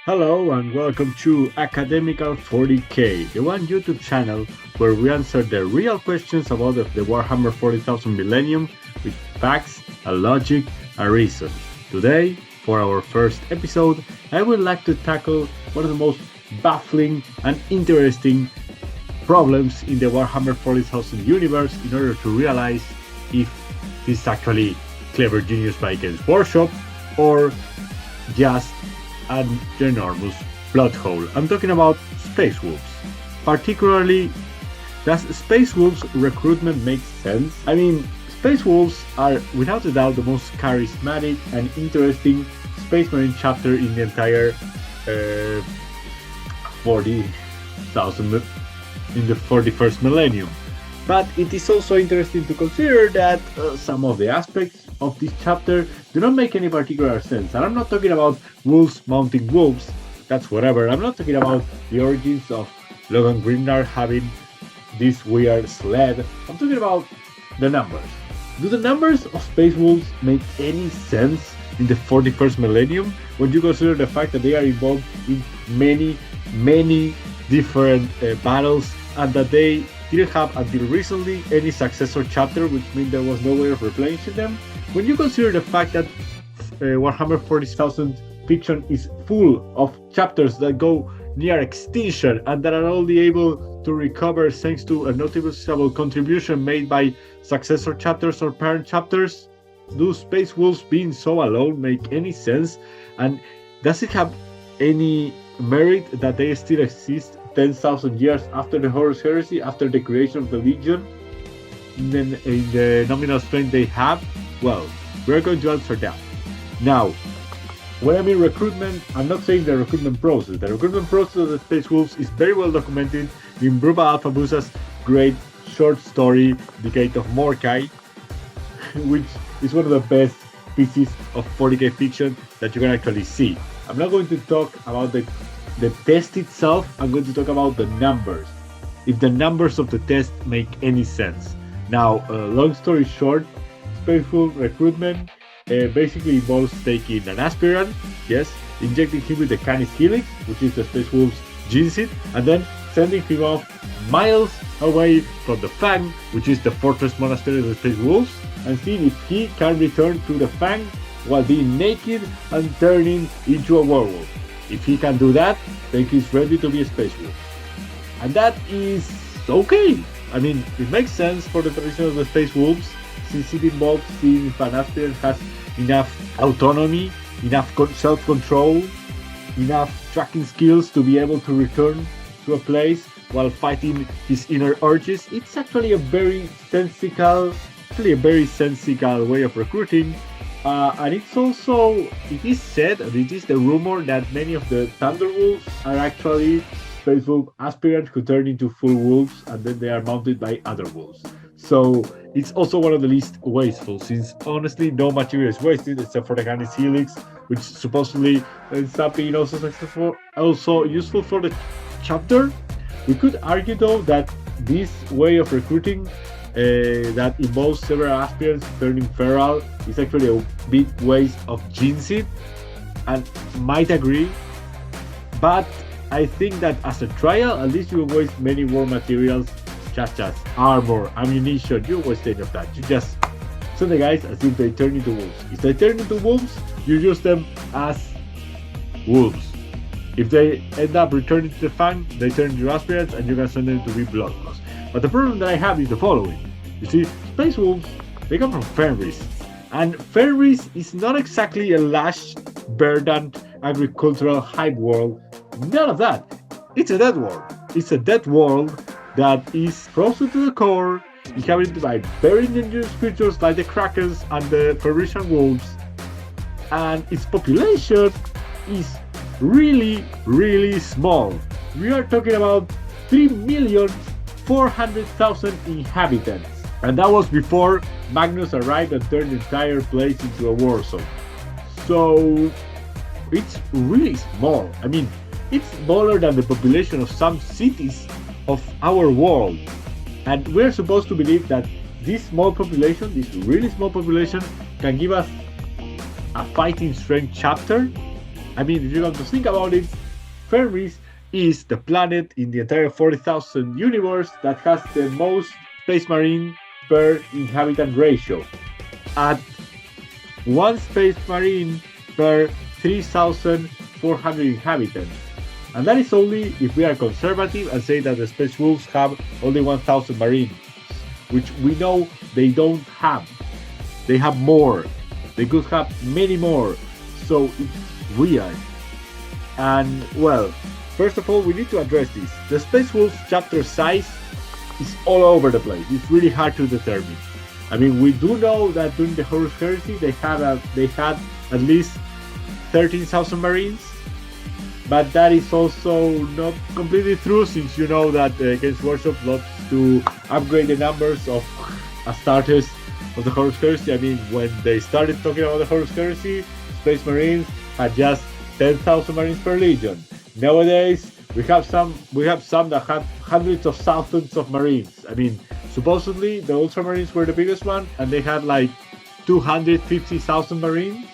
Hello and welcome to Academical 40K, the one YouTube channel where we answer the real questions about the Warhammer 40,000 Millennium with facts, a logic, a reason. Today, for our first episode, I would like to tackle one of the most baffling and interesting problems in the Warhammer 40,000 universe in order to realize if this is actually clever genius by Games Workshop or just an enormous plot hole. I'm talking about Space Wolves. Particularly, does Space Wolves recruitment make sense? I mean, Space Wolves are without a doubt the most charismatic and interesting Space Marine chapter in the entire 40,000 in the 41st millennium. But it is also interesting to consider that some of the aspects of this chapter do not make any particular sense. And I'm not talking about wolves mounting wolves, that's whatever. I'm not talking about the origins of Logan Grimnar having this weird sled. I'm talking about the numbers. Do the numbers of Space Wolves make any sense in the 41st millennium when you consider the fact that they are involved in many different battles and that they didn't have until recently any successor chapter, which means there was no way of replenishing them? When you consider the fact that Warhammer 40,000 fiction is full of chapters that go near extinction and that are only able to recover thanks to a noticeable contribution made by successor chapters or parent chapters, do Space Wolves being so alone make any sense? And does it have any merit that they still exist 10,000 years after the Horus Heresy, after the creation of the Legion, in the nominal strength they have? Well, we're going to answer that. Now, when I mean recruitment, I'm not saying the recruitment process. The recruitment process of the Space Wolves is very well documented in Bruba Alphabusa's great short story, Decade of Mordkai, which is one of the best pieces of 40k fiction that you can actually see. I'm not going to talk about the test itself. I'm going to talk about the numbers, if the numbers of the test make any sense. Now, long story short, Space Wolf recruitment basically involves taking an aspirant, yes, injecting him with the Canis Helix, which is the Space Wolf's gene seed, and then sending him off miles away from the Fang, which is the fortress monastery of the Space Wolves, and seeing if he can return to the Fang while being naked and turning into a werewolf. If he can do that, then he's ready to be a Space Wolf. And that is okay. I mean, it makes sense for the tradition of the Space Wolves, since it involves seeing if an aspirant has enough autonomy, enough self-control, enough tracking skills to be able to return to a place while fighting his inner urges. It's actually a very sensical way of recruiting. And it's also, it is said, and it is the rumor that many of the Thunder Wolves are actually Space Wolf aspirants who turn into full wolves and then they are mounted by other wolves. So it's also one of the least wasteful, since honestly no material is wasted except for the Canis Helix, which supposedly ends up being also successful, also useful for the chapter. We could argue though that this way of recruiting that involves several aspirants turning feral is actually a big waste of gene seed, and might agree, but I think that as a trial, at least you will waste many war materials such as armor, ammunition. You waste any of that. You just send the guys as if they turn into wolves. If they turn into wolves, you use them as wolves. If they end up returning to the Fang, they turn into aspirants and you can send them to be bloodlust. But the problem that I have is the following. You see, Space Wolves, they come from Fenris. And Fenris is not exactly a lush, verdant, agricultural hype world. None of that. It's a dead world. It's a dead world that is frozen to the core, inhabited by very dangerous creatures like the Krakens and the Fenrisian wolves. And its population is really small. We are talking about 3,400,000 inhabitants. And that was before Magnus arrived and turned the entire place into a war zone. So it's really small. I mean, it's smaller than the population of some cities of our world. And we're supposed to believe that this small population, this really small population, can give us a fighting strength chapter I mean, if you come to think about it, Fenris is the planet in the entire 40,000 universe that has the most space marine per inhabitant ratio, at one space marine per 3,400 inhabitants. And that is only if we are conservative and say that the space wolves have only 1,000 marines, which we know they don't have. They have more. They could have many more. So it's weird. And well, first of all, we need to address this. The Space Wolves chapter size is all over the place. It's really hard to determine. I mean, we do know that during the Horus Heresy they had at least 13,000 Marines, but that is also not completely true, since you know that Games Workshop loves to upgrade the numbers of Astartes of the Horus Heresy. I mean, when they started talking about the Horus Heresy, Space Marines had just 10,000 Marines per legion. Nowadays, we have some that have hundreds of thousands of Marines. I mean, supposedly the Ultramarines were the biggest one, and they had like 250,000 Marines.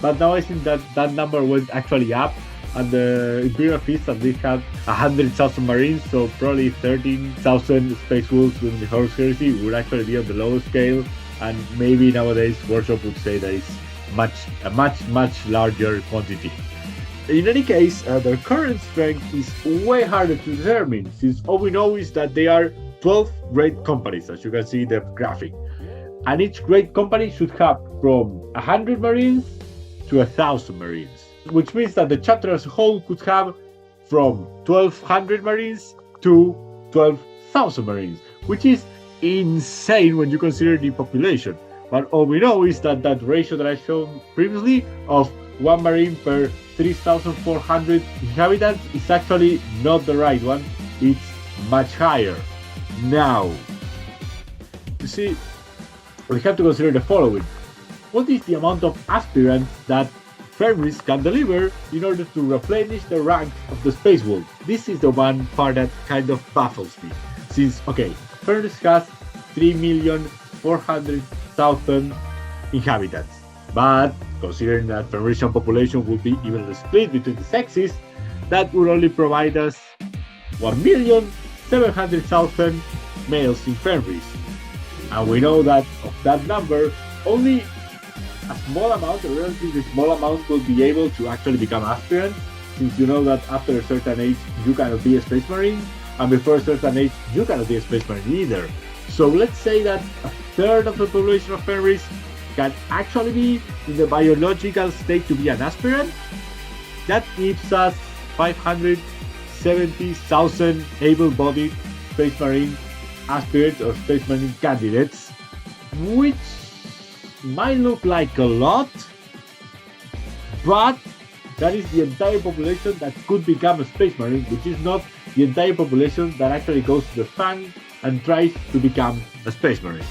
But now I think that that number went actually up, and the Imperial Fleet at least had 100,000 Marines, so probably 13,000 Space Wolves within the Horus Heresy would actually be on the lower scale, and maybe nowadays Workshop would say that it's a much larger quantity. In any case, their current strength is way harder to determine, since all we know is that they are 12 great companies, as you can see in the graphic. And each great company should have from 100 Marines to 1,000 Marines, which means that the chapter as a whole could have from 1,200 Marines to 12,000 Marines, which is insane when you consider the population. But all we know is that that ratio that I showed previously of 1 Marine per 3,400 inhabitants is actually not the right one. It's much higher. Now, you see, we have to consider the following. What is the amount of aspirants that Fenris can deliver in order to replenish the ranks of the Space Wolf? This is the one part that kind of baffles me. Since, okay, Fenris has 3,400,000 inhabitants. But considering that Fenrisian population would be evenly split between the sexes, that would only provide us 1,700,000 males in Fenris. And we know that of that number, only a small amount, a relatively small amount, will be able to actually become aspirants, since you know that after a certain age you cannot be a Space Marine, and before a certain age you cannot be a Space Marine either. So let's say that a third of the population of Fenris can actually be in the biological state to be an aspirant. That gives us 570,000 able-bodied Space Marine aspirants or Space Marine candidates, which might look like a lot, but that is the entire population that could become a Space Marine, which is not the entire population that actually goes to the FANG and tries to become a Space Marine.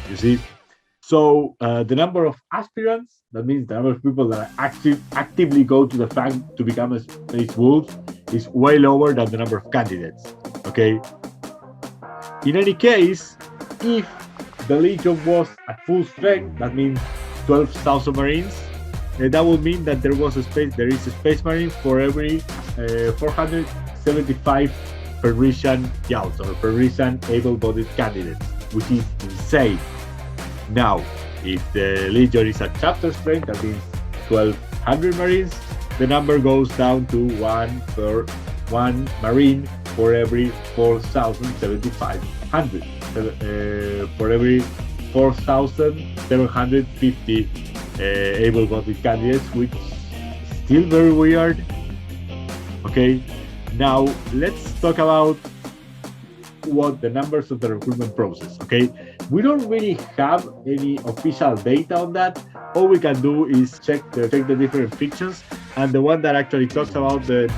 You see? So the number of aspirants, that means the number of people that actively go to the FANG to become a Space Wolf, is way lower than the number of candidates. Okay? In any case, if the Legion was at full strength, that means 12,000 Marines, that would mean that there is a Space Marine for every 475 Fenrisian Yauts or Fenrisian able-bodied candidates, which is insane. Now, if the Legion is at chapter strength, that means 1,200 Marines, the number goes down to one Marine for every 4,750, for every 4,750 able-bodied candidates, which is still very weird. Okay, now let's talk about what the numbers of the recruitment process. Okay, we don't really have any official data on that. All we can do is check the different fictions, and the one that actually talks about the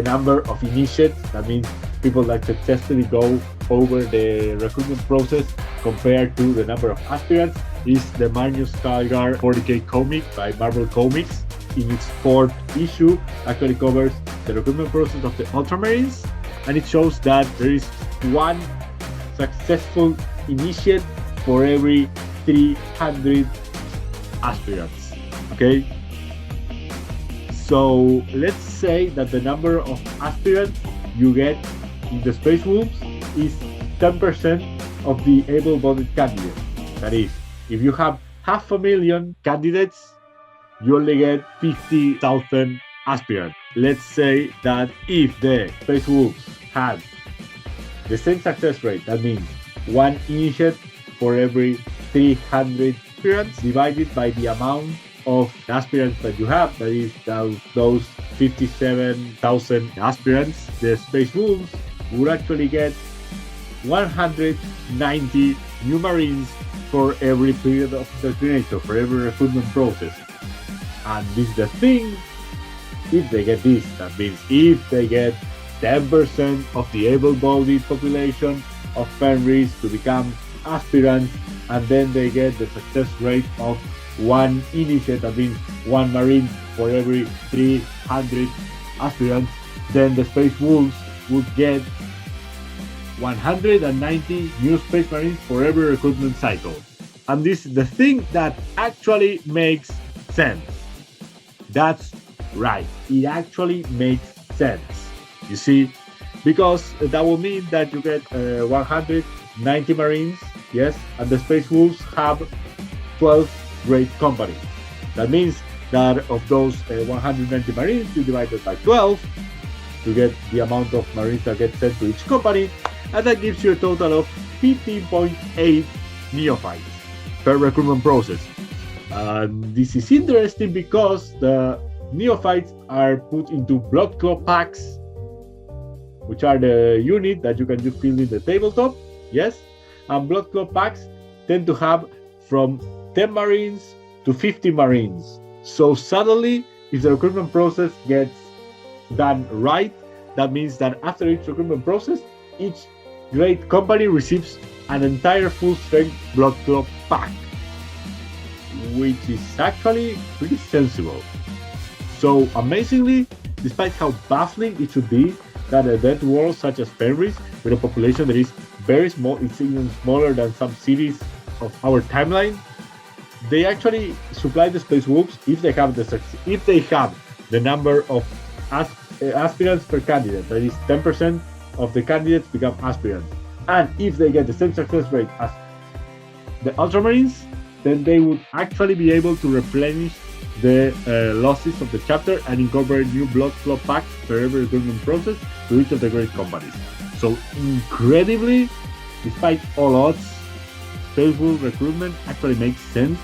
number of initiates, that means people that successfully go over the recruitment process compared to the number of aspirants, is the Magnus Skalgar 40k comic by Marvel Comics. In its 4th issue, actually covers the recruitment process of the Ultramarines, and it shows that there is one successful initiate for every 300 aspirants. Okay, So let's say that the number of aspirants you get in the Space Wolves is 10% of the able-bodied candidates. That is, if you have 500,000 candidates, you only get 50,000 aspirants. Let's say that if the Space Wolves had the same success rate, that means one initiate for every 300 aspirants divided by the amount of aspirants that you have, that is those 57,000 aspirants, the Space Wolves would actually get 190 new Marines for every period of indoctrination, for every recruitment process. And this is the thing, if they get this, that means if they get 10% of the able-bodied population of Fenris to become aspirants, and then they get the success rate of one initiate, that means one Marine for every 300 aspirants, then the Space Wolves would get 190 new Space Marines for every recruitment cycle. And this is the thing that actually makes sense. That's right, it actually makes sense. You see, because that will mean that you get 190 Marines, yes, and the Space Wolves have 12 great companies. That means that of those 190 Marines, you divide it by 12 to get the amount of Marines that get sent to each company, and that gives you a total of 15.8 neophytes per recruitment process. This is interesting because the neophytes are put into blood club packs, which are the unit that you can just fill in the tabletop, yes? And blood club packs tend to have from 10 Marines to 50 Marines. So suddenly, if the recruitment process gets done right, that means that after each recruitment process, each great company receives an entire full-strength blood club pack, which is actually pretty sensible. So amazingly, despite how baffling it should be that a dead world such as Fenris, with a population that is very small, it's even smaller than some cities of our timeline, they actually supply the Space Wolves if they have the number of aspirants per candidate, that is 10% of the candidates become aspirants. And if they get the same success rate as the Ultramarines, then they would actually be able to replenish the losses of the chapter and incorporate new blood club packs for every recruitment process to each of the great companies. So incredibly, despite all odds, Space Wolf recruitment actually makes sense.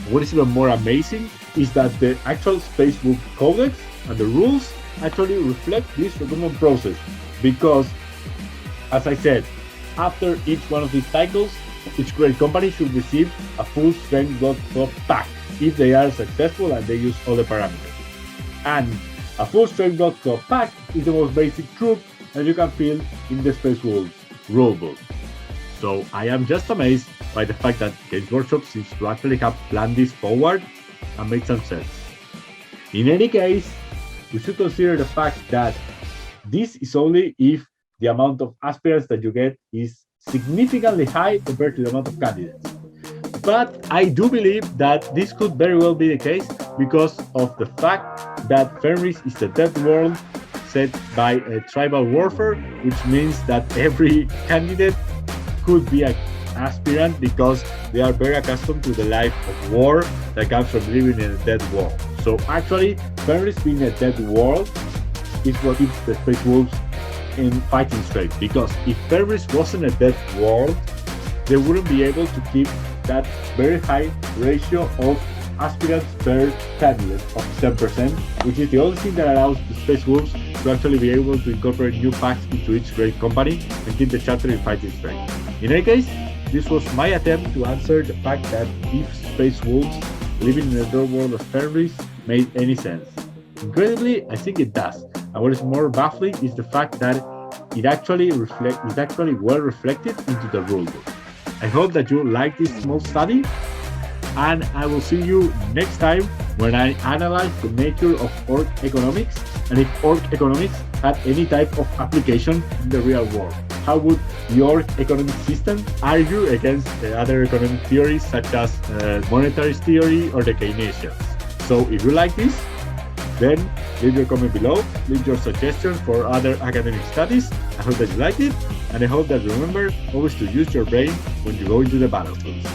What is even more amazing is that the actual Space Wolf codex and the rules actually reflect this recruitment process, because, as I said, after each one of these cycles, each great company should receive a full-strength blood club pack if they are successful and they use all the parameters. And a full-strength blood club pack is the most basic troop that you can fill in the Space Wolves rulebook. So I am just amazed by the fact that Games Workshop seems to actually have planned this forward and made some sense. In any case, we should consider the fact that this is only if the amount of aspirants that you get is significantly high compared to the amount of candidates. But I do believe that this could very well be the case because of the fact that Fenris is a dead world set by a tribal warfare, which means that every candidate could be an aspirant because they are very accustomed to the life of war that comes from living in a dead world. So actually, Fenris being a dead world is what keeps the Space Wolves in fighting straight, because if Fenris wasn't a dead world, they wouldn't be able to keep that very high ratio of aspirants per candidate of 10%, which is the only thing that allows the Space Wolves to actually be able to incorporate new packs into each great company and keep the chapter in fighting strength. In any case, this was my attempt to answer the fact that if Space Wolves living in the dark world of Fenris made any sense. Incredibly, I think it does. And what is more baffling is the fact that it actually well reflected into the rulebook. I hope that you like this small study, and I will see you next time when I analyze the nature of org economics and if org economics had any type of application in the real world. How would the org economic system argue against other economic theories such as monetarist theory or the Keynesians? So if you like this, then Leave your comment below, leave your suggestions for other academic studies. I hope that you liked it, and I hope that you remember always to use your brain when you go into the battlefield.